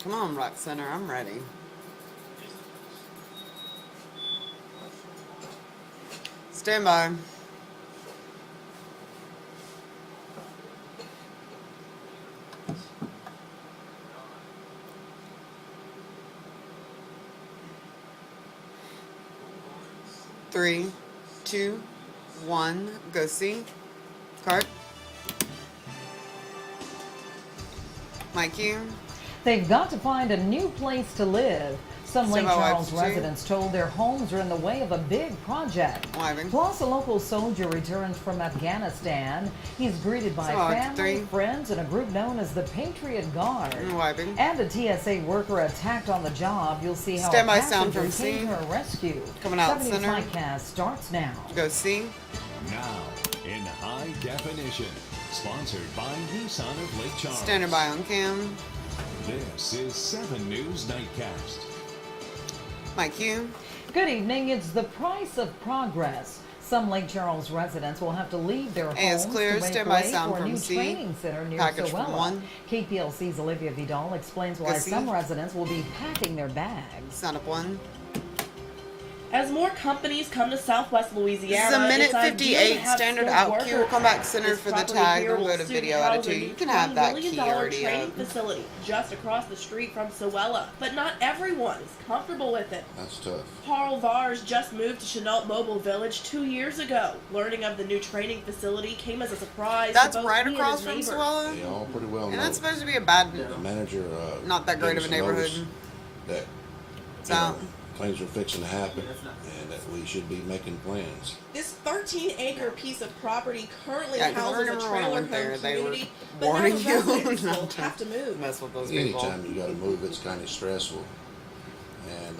Come on, Rock Center, I'm ready. Stand by. Three, two, one, go see. Cart. Mike, you. They've got to find a new place to live. Some Lake Charles wife, residents told their homes are in the way of a big project. Plus, a local soldier returns from Afghanistan. He's greeted by family, friends, and a group known as the Patriot Guard. And a TSA worker attacked on the job. You'll see how a passenger came to her rescue. Coming out 70's center. Nightcast starts now. Go see. Now, in high definition. Sponsored by Nissan of Lake Charles. Standing by on cam. This is 7 News Nightcast. Mike, you. Good evening. It's the price of progress. Some Lake Charles residents will have to leave their homes to make way for a new training center near Sowella. KPLC's Olivia Vidal explains why some residents will be packing their bags. Sign up one. As more companies come to Southwest Louisiana, this is a minute 58 standard out queue. We'll come back center for the tag. We'll go to video attitude. You can have that key already training facility just across the street from Sowella, but not everyone is comfortable with it. That's tough. Carl Vars just moved to Chenault Mobile Village 2 years ago. Learning of the new training facility came as a surprise. That's to both right he across and his from neighbor. Swella. Yeah, all pretty well. And that's supposed to be a bad, the manager, not that great of a neighborhood. That so things are fixing to happen, and that we should be making plans. This 13-acre piece of property currently houses a trailer home community, but now warning the you residents will not have to move. mess with those people. Anytime you got to move, it's kind of stressful, and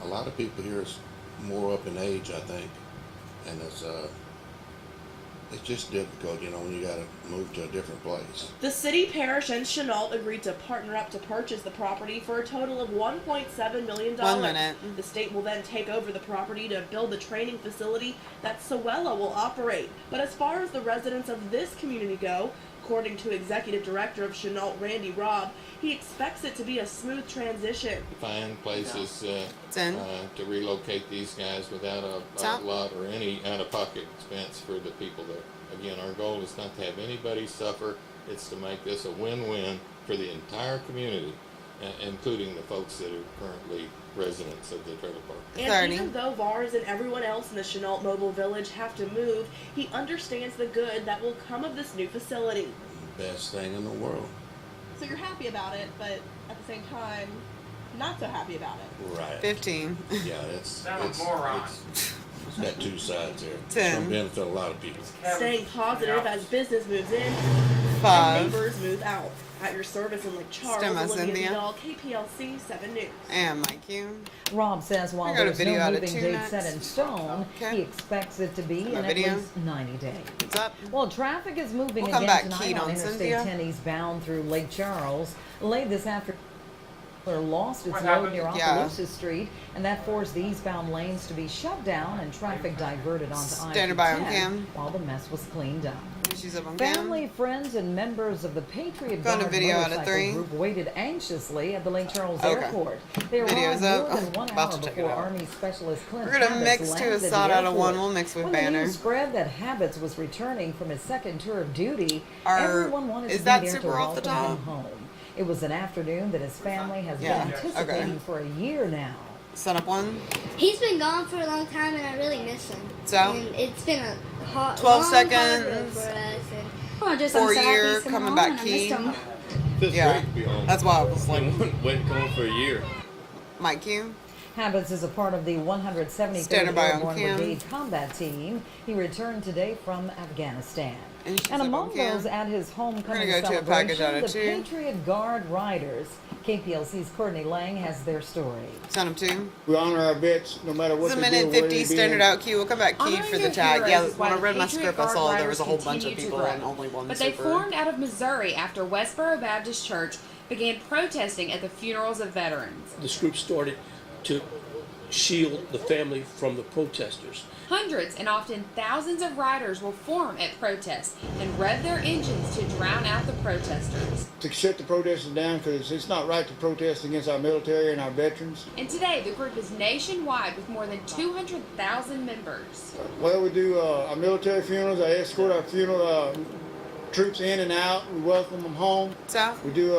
a lot of people here is more up in age, I think, and it's just difficult, you know, when you got to move to a different place. The city, parish, and Chenault agreed to partner up to purchase the property for a total of $1.7 million. 1 minute. The state will then take over the property to build the training facility that Sowella will operate. But as far as the residents of this community go, according to Executive Director of Chenault, Randy Robb, he expects it to be a smooth transition. Find places to relocate these guys without a lot or any out-of-pocket expense for the people there. Again, our goal is not to have anybody suffer. It's to make this a win-win for the entire community, including the folks that are currently residents of the trailer park. And even though Vars and everyone else in the Chenault Mobile Village have to move, he understands the good that will come of this new facility. Best thing in the world. So you're happy about it, but at the same time, not so happy about it. Right. 15. Yeah, it's got two sides there. 10. It's going to benefit a lot of people. Staying positive as business moves in 5. and neighbors move out. At your service in Lake Charles, Olivia Vidal, KPLC 7 News. And Mike, you. Rob says while there's no moving date set in stone, he expects it to be in at least 90 days. What's up? Well, traffic is moving again tonight on Interstate 10 eastbound through Lake Charles. Late this afternoon, lost its load near Opelousas Street, and that forced the eastbound lanes to be shut down and traffic diverted onto I-10 while the mess was cleaned up. She's up on Family, friends, and members of the Patriot Guard motorcycle group waited anxiously at the Lake Charles Airport. They arrived more than 1 hour before Army Specialist Clint We're gonna mix to a side out of one. We'll mix with Banner. When the news spread that Habits was returning from his second tour of duty, everyone wanted to be there to welcome him home. It was an afternoon that his family has been anticipating for a year now. Set up one. He's been gone for a long time, and I really miss him. So? And it's been a hot, 12 long seconds. For us. And just 4 year coming back key. Yeah, that's why I was like, waiting for a year. Mike, you. Habits is a part of the 173rd Airborne Brigade combat team. He returned today from Afghanistan. And among those at his homecoming celebration, the Patriot Guard Riders. KPLC's Courtney Lang has their story. Send them to. We honor our vets no matter what. It's a minute 50 standard out queue. We'll come back keyed for the tag. Yeah, when I read my script, I saw there was a whole bunch of people and only one But they formed out of Missouri after Westboro Baptist Church began protesting at the funerals of veterans. This group started to shield the family from the protesters. Hundreds and often thousands of riders will form at protests and rev their engines to drown out the protesters. To shut the protesters down, because it's not right to protest against our military and our veterans. And today, the group is nationwide with more than 200,000 members. Well, we do our military funerals. I escort our funeral troops in and out. We welcome them home. We do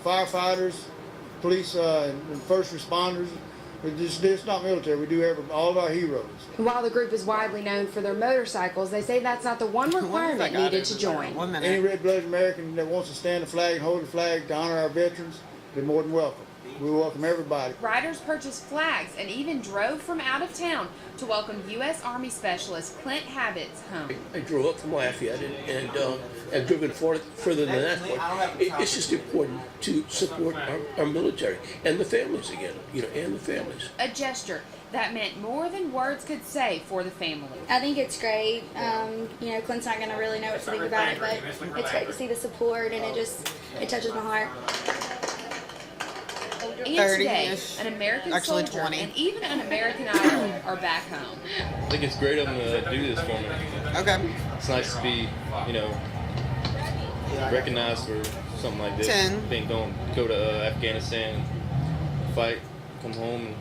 firefighters, police, and first responders. It's not military. We do all of our heroes. While the group is widely known for their motorcycles, they say that's not the one requirement needed to join. Any red-blooded American that wants to stand the flag and hold the flag to honor our veterans, they're more than welcome. We welcome everybody. Riders purchased flags and even drove from out of town to welcome U.S. Army Specialist Clint Habits home. I drove up from Lafayette and I've driven further than that point. It's just important to support our military and the families again, and the families. A gesture that meant more than words could say for the family. I think it's great. Clint's not going to really know what to think about it, but it's great to see the support, and it touches my heart. And today, an American soldier 20. and even an American idol are back home. I think it's great of them to do this for me. Okay. It's nice to be, recognized for something like this. 10. Go to Afghanistan, fight, come home, and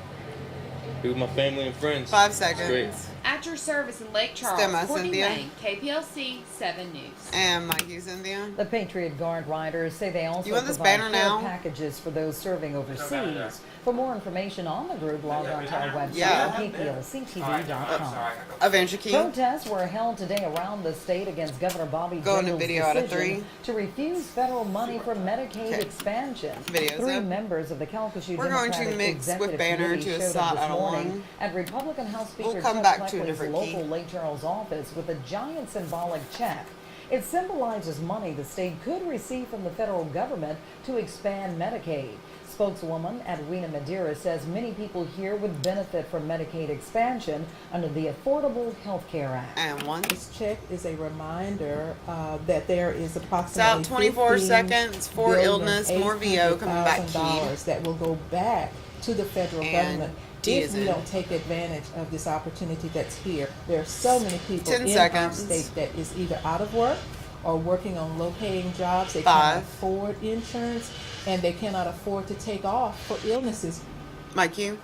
be with my family and friends. 5 seconds. It's great. At your service in Lake Charles, Stemma, Courtney Cynthia. Lane, KPLC 7 News. And Mikey, Cynthia. The Patriot Guard riders say they also You want this provide banner care now? packages for those serving overseas. For more information on the group, log on to our website Yeah. at KPLC-TV.com. Avenger Key. Protests were held today around the state against Governor Bobby Going to Jindal's video out of decision 3. to refuse federal money for Medicaid expansion. Video's 3 up. members of the Calcasieu We're going to Democratic mix Executive with banner Committee to a showed slot up out this of morning 1. at Republican House Speaker We'll come Chuck back to a Fleckley's different local key. Lake Charles office with a giant symbolic check. It symbolizes money the state could receive from the federal government to expand Medicaid. Spokeswoman Edwina Madeira says many people here would benefit from Medicaid expansion under the Affordable Health Care Act. And 1. This check is a reminder that there is It's approximately out 24 seconds for illness, more VO coming back $800,000 that will go back to the federal government if we don't take advantage of this opportunity that's here. There are so many people 10 in seconds. our state that is either out of work or working on low-paying jobs. They 5. cannot afford insurance, and they cannot afford to take off for illnesses. Mike, you.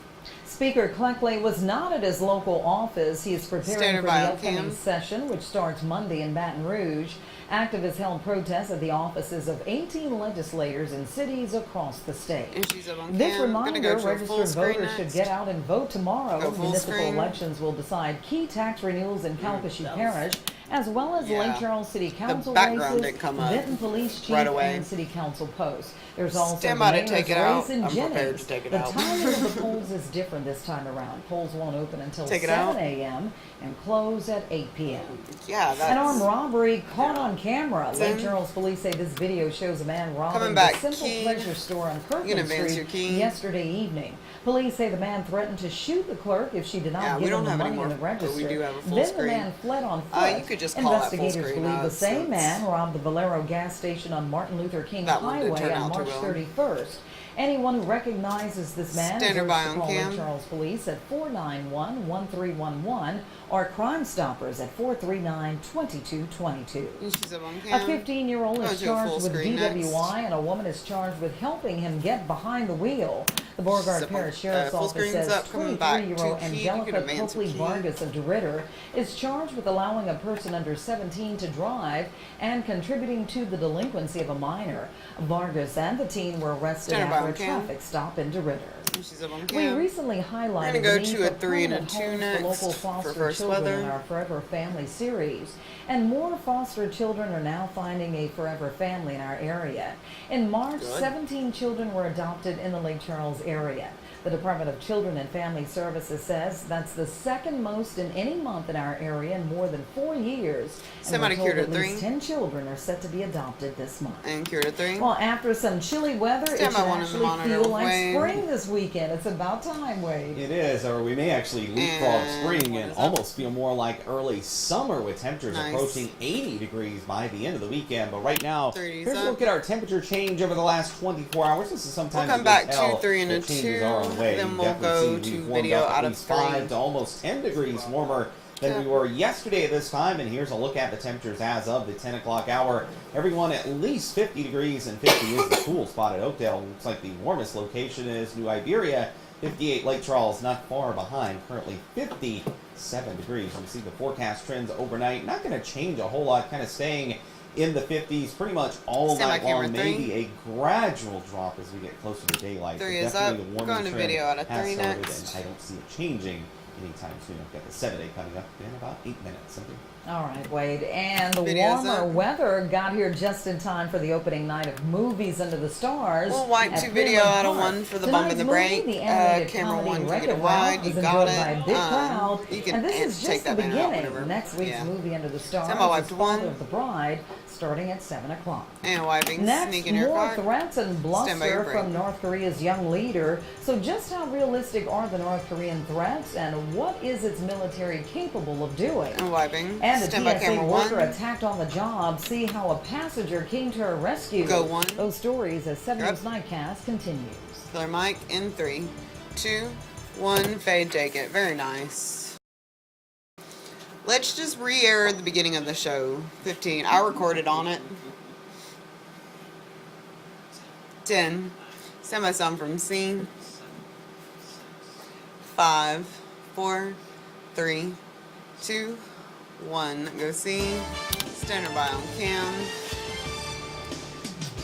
Speaker Cleckley was not at his local office. He is preparing Standard for the bio upcoming cam. session, which starts Monday in Baton Rouge. Activists held protests at the offices of 18 legislators in cities across the state. And she's up on This cam. reminder, Gonna go to a full registered screen voters should next. get out and vote tomorrow. Go full Municipal screen. elections will decide key tax renewals in Calcasieu Parish, as well as Lake Charles City Council background races, didn't come up Benton Police Chief, right away. and City Council posts. There's also Stand the by to mayor's take it out. race in I'm prepared Jennings. to take it the out. timing of the polls is different this time around. Polls won't open until Take it 7 out. a.m. and close at 8 p.m. Yeah, that's... An armed robbery caught on camera. Lake Charles police say this video shows a man robbing Coming the back, Simple key. Pleasure store on You Kirkland can advance Street your key. yesterday evening. Police say the man threatened to shoot the clerk if she did not Yeah, we give him don't the have any money more, in the but we register. do have a full Then screen. the man fled on foot. You could just call that full Investigators screen believe now, the same so man robbed the Valero gas station on Martin Luther King That one did Highway turn on out too March well. 31st. Anyone who recognizes this man is Standard urged by to on call cam. Lake Charles Police at 491-1311 or Crime Stoppers at 439-2222. She's up on A cam. 15-year-old Going is to a full charged with screen DWI, next. and a woman is charged with helping him get behind the wheel. The Beauregard Zip Parish on. Sheriff's Full Office screen's says up, coming back. 23-year-old Two key. You can Angelica advance your Copley key. Vargas of DeRitter is charged with allowing a person under 17 to drive and contributing to the delinquency of a minor. Vargas and the teen were arrested Standard by after a on cam. traffic stop in DeRitter. She's up on We cam. recently We're highlighted gonna go the need to a for 3 and a permanent 2 homes next for local for foster first children weather. in our Forever Family series. And more foster children are now finding a forever family in our area. In March, Good. 17 children were adopted in the Lake Charles area. The Department of Children and Family Services says that's the second most in any month in our area in more than 4 years. And we're told Semi-cured at at least 3. 10 children are set to be adopted this month. And cured at 3. Well, after some chilly weather, it Stand by should one in the actually monitor feel like way. spring this week. weekend. It's about time, Wade. It is, or we may actually leapfrog spring and almost feel more like early summer with temperatures approaching 80 degrees by the end of the weekend. But right now, here's a look at our temperature change over the last 24 hours. This is sometimes we'll come back to 3 and a 2, then we'll go to video out of 3. 5 to almost 10 degrees warmer than we were yesterday at this time. And here's a look at the temperatures as of the 10 o'clock hour. Everyone at least 50 degrees, and 50 is the cool spot at Oakdale. Looks like the warmest location is New Iberia, 58. Lake Charles not far behind, currently 57 degrees. You can see the forecast trends overnight. Not going to change a whole lot, kind of staying in the 50s pretty much all night long. Maybe a gradual drop as we get closer to daylight. 3 is up. Going to video out of 3 And next. I don't see it changing anytime soon. I've got the 7-day coming up in about 8 minutes. Something. All right, Wade. And the warmer weather got here just in time for the opening night of Movies Under the Stars. We'll wipe 2 video out of 1 for the bump in the break. Camera 1 can get wide. You got it. You can and this is just the beginning. Next week's movie Under the Stars is Father of the Bride, starting at 7 o'clock. And wiping, next, sneaking your more car. Threats and bluster from North Korea's young leader. So just how realistic are the North Korean threats, and what is its military capable of doing? And wiping. And a TSA worker attacked on the job. See how a passenger came to her rescue. Go 1. Those stories as 7 News Nightcast continues. Clear mic in 3, 2, 1. Fade, take it. Very nice. Let's just re-air the beginning of the show. 15. I recorded on it. 10. Stand by sound from scene. 5, 4, 3, 2, 1. Go scene. Standard by on cam.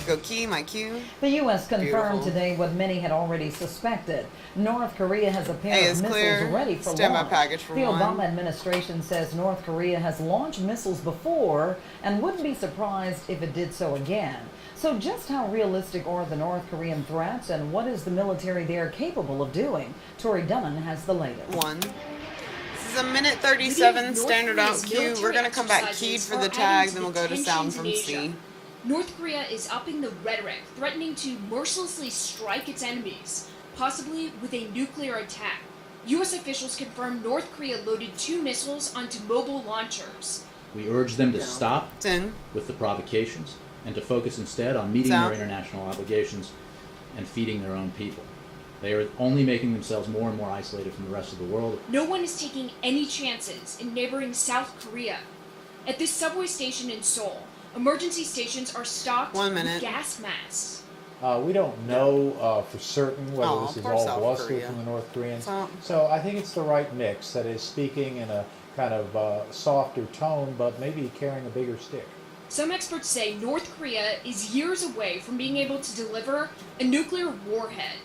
Go key, my cue. The U.S. confirmed today what many had already suspected. North Korea has a pair of missiles ready for launch. Package for the Obama administration says North Korea has launched missiles before and wouldn't be surprised if it did so again. So just how realistic are the North Korean threats, and what is the military there capable of doing? Tori Dunnan has the latest. 1. This is a minute 37 standard out cue. We're going to come back keyed for the tag, then we'll go to sound from C. North Korea is upping the rhetoric, threatening to mercilessly strike its enemies, possibly with a nuclear attack. U.S. officials confirmed North Korea loaded 2 missiles onto mobile launchers. We urge them to stop with the provocations and to focus instead on meeting their international obligations and feeding their own people. They are only making themselves more and more isolated from the rest of the world. No one is taking any chances in neighboring South Korea. At this subway station in Seoul, emergency stations are stocked with gas masks. We don't know for certain whether this is all bluster from the North Koreans. So I think it's the right mix that is speaking in a kind of softer tone, but maybe carrying a bigger stick. Some experts say North Korea is years away from being able to deliver a nuclear warhead.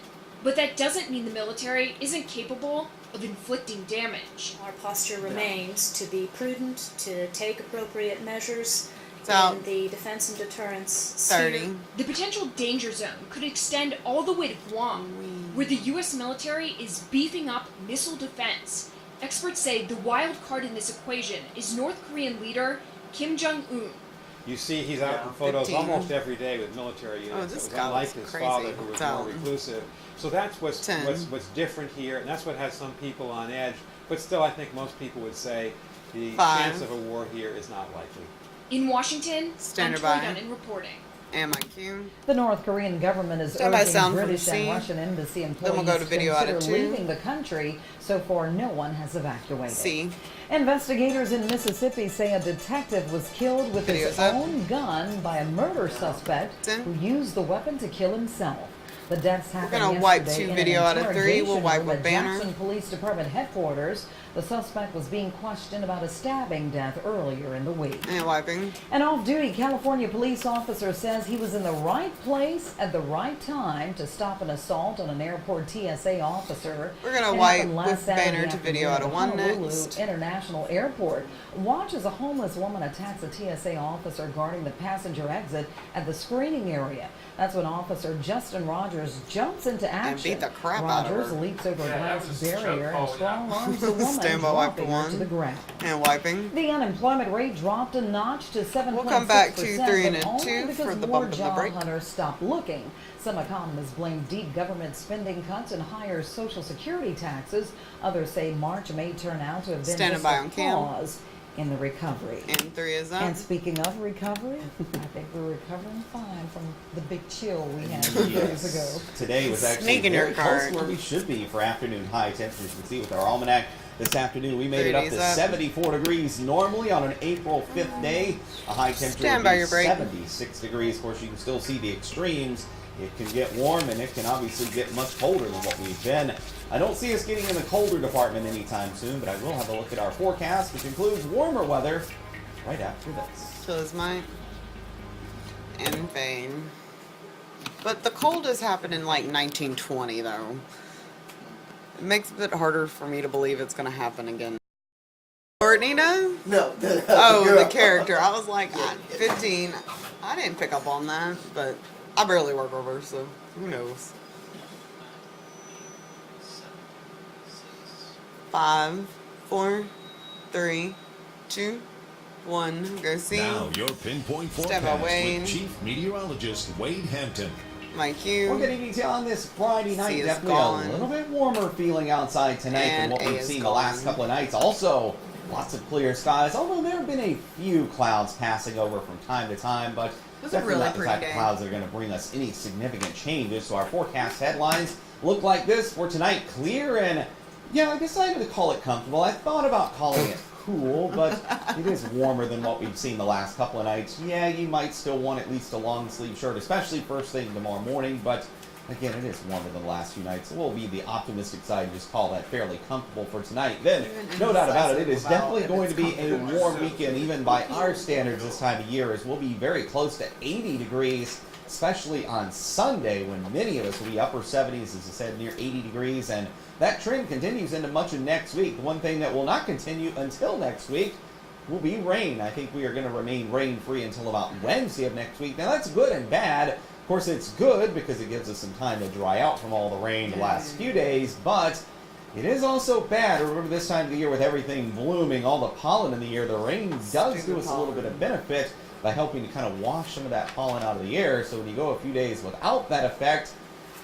But that doesn't mean the military isn't capable of inflicting damage. Our posture remains to be prudent, to take appropriate measures in the defense and deterrence sphere. The potential danger zone could extend all the way to Guam, where the U.S. military is beefing up missile defense. Experts say the wild card in this equation is North Korean leader Kim Jong-un. You see he's out in photos almost every day with military units. This it was unlike his father, who was more reclusive. So that's what's different here, and that's what has some people on edge. But still, I think most people would say the chance of a war here is not likely. In Washington, I'm Tori Dunnan reporting. MIQ. The North Korean government is urging British and Russian embassy employees to consider leaving the country. So far, no one has evacuated. Investigators in Mississippi say a detective was killed with his own gun by a murder suspect who used the weapon to kill himself. The deaths happened yesterday. We're gonna wipe 2 video out of 3. We'll wipe a banner. Jackson Police Department headquarters. The suspect was being questioned about a stabbing death earlier in the week. And wiping. An off-duty California police officer says he was in the right place at the right time to stop an assault on an airport TSA officer. We're gonna wipe with banner to video out of 1 next. International Airport. Watch as a homeless woman attacks a TSA officer guarding the passenger exit at the screening area. That's when Officer Justin Rogers Rogers jumps into action. And beat the crap out of her. Rogers leaps over a glass barrier and strong arms the woman, dropping her to the ground. And wiping. The unemployment rate dropped a notch to 7.6%. We'll come back to 3 and only 2 because for the more bump of the job break. hunters stopped looking. Some economists blame deep government spending cuts and higher Social Security taxes. Others say March may turn out to have been Standing just by a on cam. pause in the recovery. And 3 is up. And speaking of recovery, I think we're recovering fine from the big chill we had 2 days ago. Today was actually very close where we should be for afternoon high temperatures. You can see with our almanac this afternoon we made it up to 74 degrees normally on an April 5th day. A high temperature would be 76 degrees. Of course, you can still see the extremes. It can get warm and it can obviously get much colder than what we've been. I don't see us getting in the colder department anytime soon, but I will have a look at our forecast, which includes warmer weather right after this. So is mine. And vain. But the coldest happened in like 1920, though. It makes it a bit harder for me to believe it's going to happen again. Courtney, no? No. Oh, the character. I was like, 15. I didn't pick up on that, but I barely work over, so who knows? 5, 4, 3, 2, 1. Go see. Now your pinpoint Step by forecast Wayne. with Chief Meteorologist Wade Hampton. My cue. We're getting detail on this Friday night. C is Definitely gone. a little bit warmer feeling outside tonight than And what A we've is seen the gone. last couple of nights. Also, lots of clear skies, although there have been a few clouds passing over from time to time, but It was a definitely really not the pretty type of day. clouds that are going to bring us any significant changes. So our forecast headlines look like this for tonight. Clear and, yeah, I decided to call it comfortable. I thought about calling it cool, but it is warmer than what we've seen the last couple of nights. Yeah, you might still want at least a long sleeve shirt, especially first thing tomorrow morning, but again, it is warmer than the last few nights, so we'll be the optimistic side and just call that fairly comfortable for tonight. Then, no doubt about it, it is definitely going to be a warm weekend, even by our standards this time of year, as we'll be very close to 80 degrees, especially on Sunday, when many of us will be upper 70s, as I said, near 80 degrees, and that trend continues into much of next week. The one thing that will not continue until next week will be rain. I think we are going to remain rain-free until about Wednesday of next week. Now, that's good and bad. Of course, it's good because it gives us some time to dry out from all the rain the last few days, but it is also bad. Remember, this time of the year with everything blooming, all the pollen in the air, the rain does do us a little bit of benefit by helping to kind of wash some of that pollen out of the air. So when you go a few days without that effect,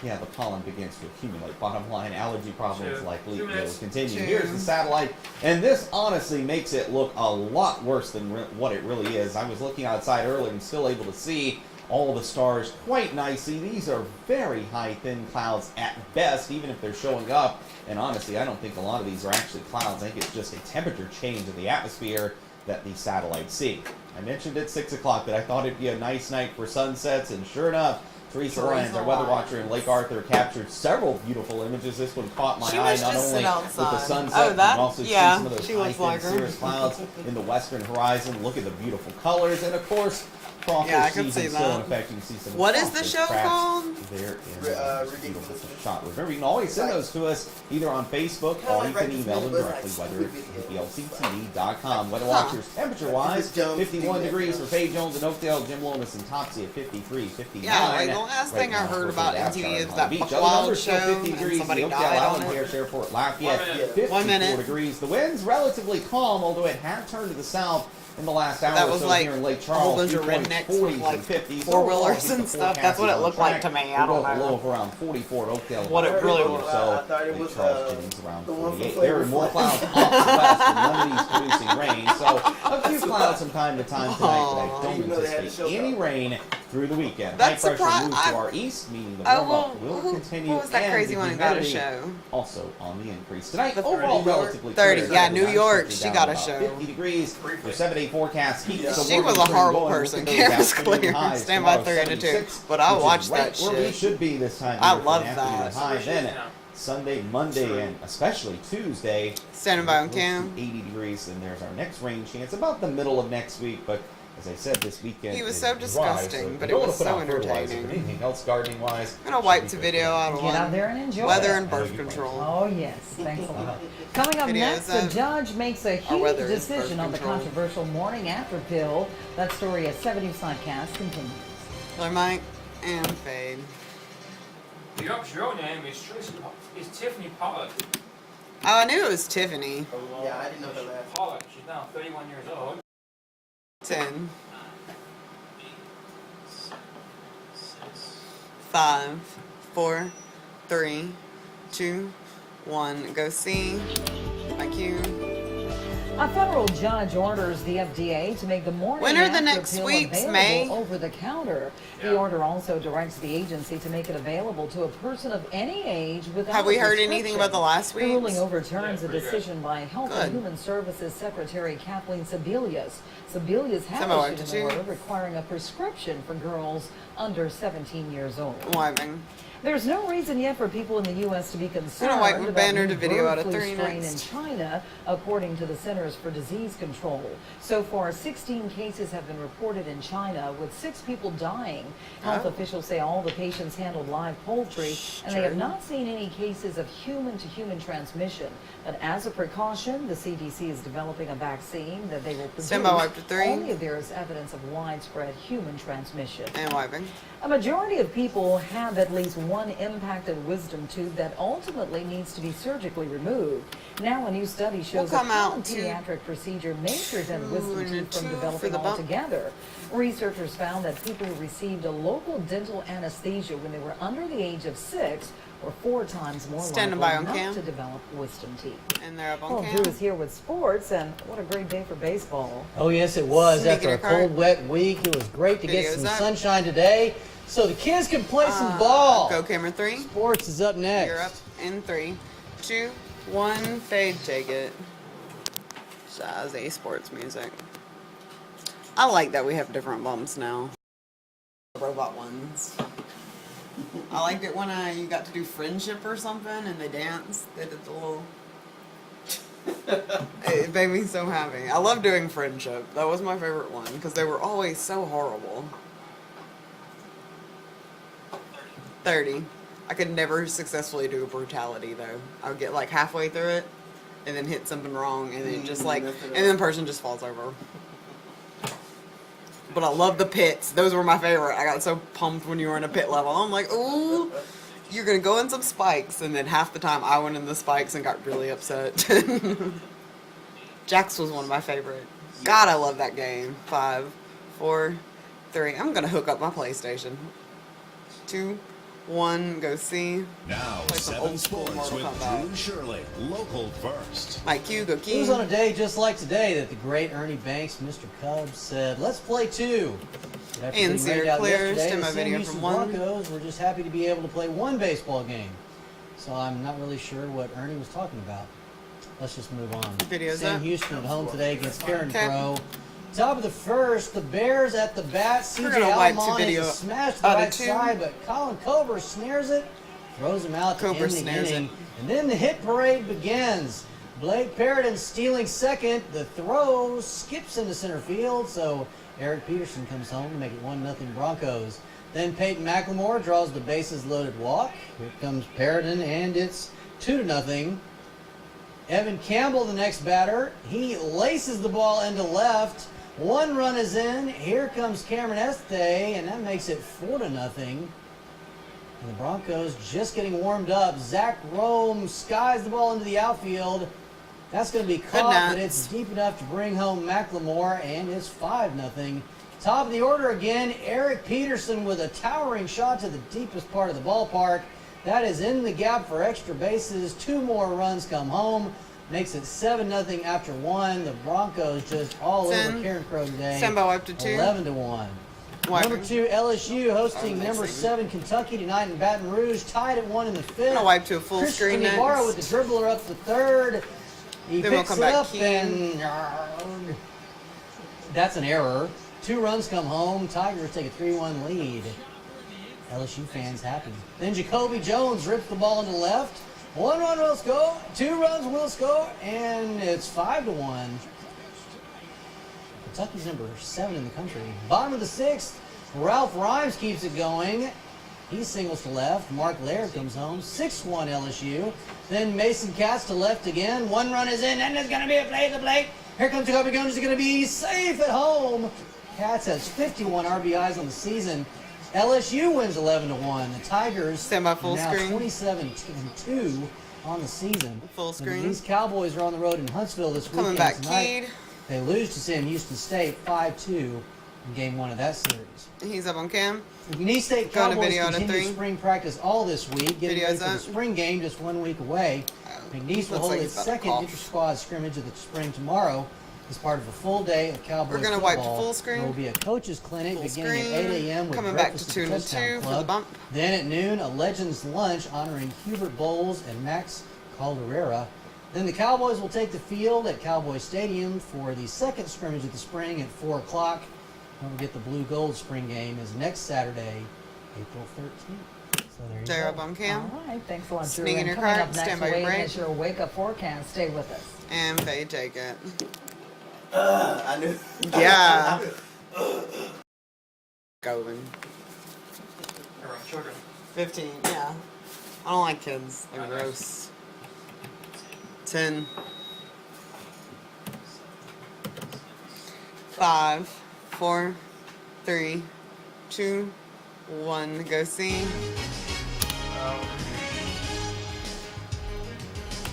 yeah, the pollen begins to accumulate. Bottom line, allergy problems likely will continue. Here's the satellite, and this honestly makes it look a lot worse than what it really is. I was looking outside earlier and still able to see all the stars quite nicely. These are very high, thin clouds at best, even if they're showing up. And honestly, I don't think a lot of these are actually clouds. I think it's just a temperature change in the atmosphere that these satellites see. I mentioned at 6 o'clock that I thought it'd be a nice night for sunsets, and sure enough, Teresa Lyons, our weather watcher in Lake Arthur, captured several beautiful images. This one caught my eye, not only with the sunset, but also see some of those high, thin, cirrus clouds in the western horizon. Look at the beautiful colors, and of course, crawfish season still in effect. You can see some. What is the show called? There in beautiful shot. Remember, you can always send those to us either on Facebook or you can email them directly, whether it's KPLC-TV.com. Weather watchers, temperature-wise, 51 degrees for Faye Jones and Oakdale, Jim Lomas and Topsy at 53, 59. Yeah, like the last thing I heard about MTV is that Buckwild show, 50 and degrees. somebody Oakdale, died on Allen, it. Harris Airport, Lafayette, 54 1 minute. degrees. The wind's relatively calm, although it has turned to the south in the last hour That or was so like here in Lake a Charles. whole bunch of 40s rednecks with and like 50s. four-wheelers and stuff. That's what it looked like to me. I don't We'll go know. low of around 44 at Oakdale. What it really 50 or was. so. I thought it was, Charles Jennings around the one from 48. Flavor There are more Flav. clouds off the west, and none of these producing rain. So a few clouds from time to time tonight, but I don't Even though they had to anticipate show any up. rain through the weekend. That's High pressure surpri- moves to I- our east, meaning the Oh, warm-up well, will continue. what was that and crazy the one who got a humidity show? Also on the increase tonight. The Overall, New York? relatively 30. clear. Yeah, New York, Stretching she down got a about show. 50 degrees. Your 7-day forecast. Heat is She was a horrible person. Cameras clear. Stand by 3 and 2. But I watched that Where we shit. should be this time. I here for love an afternoon that. high. Then Sunday, Monday, and especially Tuesday. Standing by on close to cam. 80 degrees, and there's our next rain chance about the middle of next week. But as I said, this weekend He was is so dry, disgusting, so but you it don't was wanna so put out fertilizer, entertaining. but anything else gardening wise? I'm gonna wipe the video out of Get out one. there and enjoy Weather it. and birth control. Oh, yes. Thanks a lot. Coming up Videos next, a of judge makes a our huge weather is decision birth on the control. controversial morning after pill. That story at 7 News Nightcast continues. Hello, Mike and Fade. Your name is Tiffany Pollock. Oh, I knew it was Tiffany. Yeah, I didn't know the last. Pollock. She's now 31 years old. 10. 5, 4, 3, 2, 1. Go see. Thank you. A federal judge orders the FDA to make the morning when are the after next pill sweeps, available May? over the counter. The order also directs the agency to make it available to a person of any age without Have we a heard anything about the last The sweeps? ruling overturns a decision by Health and Human Services Secretary Kathleen Sebelius. Sebelius had issued an order requiring a prescription for girls under 17 years old. There's no reason yet for people in the U.S. to be concerned about the bird flu strain in China, according to the Centers for Disease Control. So far, 16 cases have been reported in China, with 6 people dying. Health officials say all the patients handled live poultry, and they have not seen any cases of human-to-human transmission. But as a precaution, the CDC is developing a vaccine that they will produce only if there is evidence of widespread human transmission. And wiping. A majority of people have at least one impacted wisdom tooth that ultimately needs to be surgically removed. Now a new study shows a common pediatric procedure may prevent wisdom teeth from developing altogether. Researchers found that people who received a local dental anesthesia when they were under the age of 6 were 4 times more likely not to develop wisdom teeth. And they're up on Well, Drew is here with sports, and what a great day for baseball. Oh, yes, it was. After a cold, wet week, it was great to get some sunshine today, so the kids can play some ball. Go camera 3. Sports is up next. You're up in 3, 2, 1. Fade, take it. Jazzy sports music. I like that we have different bumps now. Robot ones. I liked it when you got to do friendship or something and they danced. They did the little... It made me so happy. I love doing friendship. That was my favorite one because they were always so horrible. 30. I could never successfully do a brutality though. I would get like halfway through it and then hit something wrong and then just like, and then the person just falls over. But I love the pits. Those were my favorite. I got so pumped when you were in a pit level. I'm like, ooh, you're going to go in some spikes. And then half the time I went in the spikes and got really upset. Jax was one of my favorite. God, I love that game. 5, 4, 3. I'm going to hook up my PlayStation. 2, 1, go see. Now, 7 Sports with Drew Shirley, local first. Mike, you go key. It was on a day just like today that the great Ernie Banks, Mr. Cubs, said, let's play 2. And Sierra Clear, stem my video from 1. Broncos were just happy to be able to play 1 baseball game. So I'm not really sure what Ernie was talking about. Let's just move on. Sam Houston at home today against Karen Crow. Top of the first, the Bears at the bat. C.J. Almond is a smash to the right side, but Colin Cobra snares it, throws him out to end the inning. And then the hit parade begins. Blake Perriton stealing second. The throw skips into center field, so Eric Peterson comes home to make it 1-0 Broncos. Then Peyton McLemore draws the bases-loaded walk. Here comes Perriton, and it's 2-0. Evan Campbell, the next batter, he laces the ball into left. 1 run is in. Here comes Cameron Estee, and that makes it 4-0. And the Broncos just getting warmed up. Zach Rome skies the ball into the outfield. That's going to be caught, but it's deep enough to bring home McLemore, and it's 5-0. Top of the order again, Eric Peterson with a towering shot to the deepest part of the ballpark. That is in the gap for extra bases. 2 more runs come home. Makes it 7-0 after 1. The Broncos just all over Karen Crow today. 11-1. Number 2 LSU hosting number 7 Kentucky tonight in Baton Rouge. Tied at 1 in the 5th. I'm gonna wipe to a full screen next. Ibarra with the dribbler up the 3rd. He then picks it up and that's an error. 2 runs come home. Tigers take a 3-1 lead. LSU fans happy. Then Jacoby Jones rips the ball into left. 1 run will score, 2 runs will score, and it's 5-1. Kentucky's number 7 in the country. Bottom of the 6th, Ralph Rhymes keeps it going. He singles to left. Mark Laird comes home. 6-1 LSU. Then Mason Katz to left again. 1 run is in, and there's going to be a play at the plate. Here comes Jacoby Jones. He's going to be safe at home. Katz has 51 RBIs on the season. LSU wins 11-1. The Tigers full now screen. 27-2 on the season. Full screen. These Cowboys are on the road in Huntsville this weekend. Coming back, tonight. Keed. They lose to Sam Houston State 5-2 in game 1 of that series. He's up on cam. McNeese State Going to Cowboys video continue to 3. spring practice all this week, getting ready Video's for the up. spring game just 1 week away. McNeese will Looks hold like its he's about to second cough. inter-squad scrimmage of the spring tomorrow as part of a full day of Cowboys We're gonna football. wipe to full screen. There will be a coach's clinic Full beginning screen. at 8 a.m. with Coming back breakfast to at the 2 and Touchdown 2 for Club. the bump. Then at noon, a Legends Lunch honoring Hubert Bowles and Max Calderera. Then the Cowboys will take the field at Cowboy Stadium for the second scrimmage of the spring at 4 o'clock. Don't forget the Blue Gold spring game is next Saturday, April 13th. So there you They're go. up on cam. All right, thanks a lot, Drew. Sneak in And your coming cart, up next, stand by your wait break. is your wake-up forecast. Stay with us. And they take it. I knew. Yeah. Going. Around children. 15, yeah. I don't like kids. They're gross. 10. 5, 4, 3, 2, 1. Go see.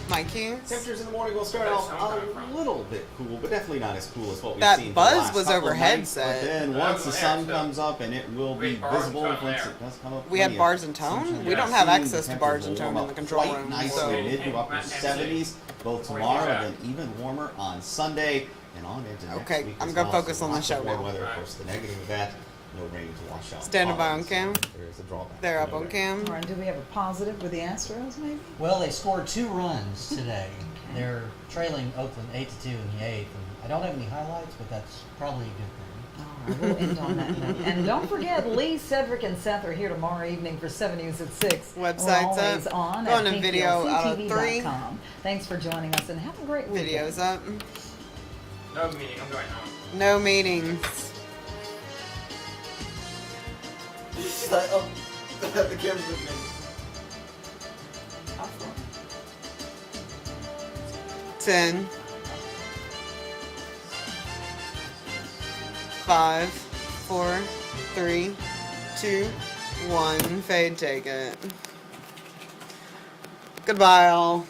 My cues. Temperatures in the morning will start off a little bit cool, but definitely not as cool as what we've That seen. buzz for the last was couple of overhead nights, set. But then once the sun comes up and it will be visible once it does come up. We had plenty of bars and tone? sunshine. We don't Yeah, have seeing access the to bars and temperatures will tone in warm the up control quite room, nicely, so- mid to upper 70s, both tomorrow and then even warmer on Sunday and on into next Okay, week I'm as gonna well. focus So on the lots of show warm now. weather, of course, the negative of that, no rain to wash out. Standing by on cam. There is a drawback. They're up No on rain. cam. All right, do we have a positive with the Astros, maybe? Well, they scored 2 runs today. They're trailing Oakland 8-2 in the 8th. And I don't have any highlights, but that's probably a good thing. All right, we'll end on that note. And don't forget, Lee, Cedric, and Seth are here tomorrow evening for 7 News at 6. Website's We're always up. on Going at to video out of 3. KPLC-TV.com. Thanks for joining us, and have a great weekend. Videos up. No meeting. I'm going home. No meetings. She's like, oh, the camera's with me. 10. 5, 4, 3, 2, 1. Fade, take it. Goodbye, all.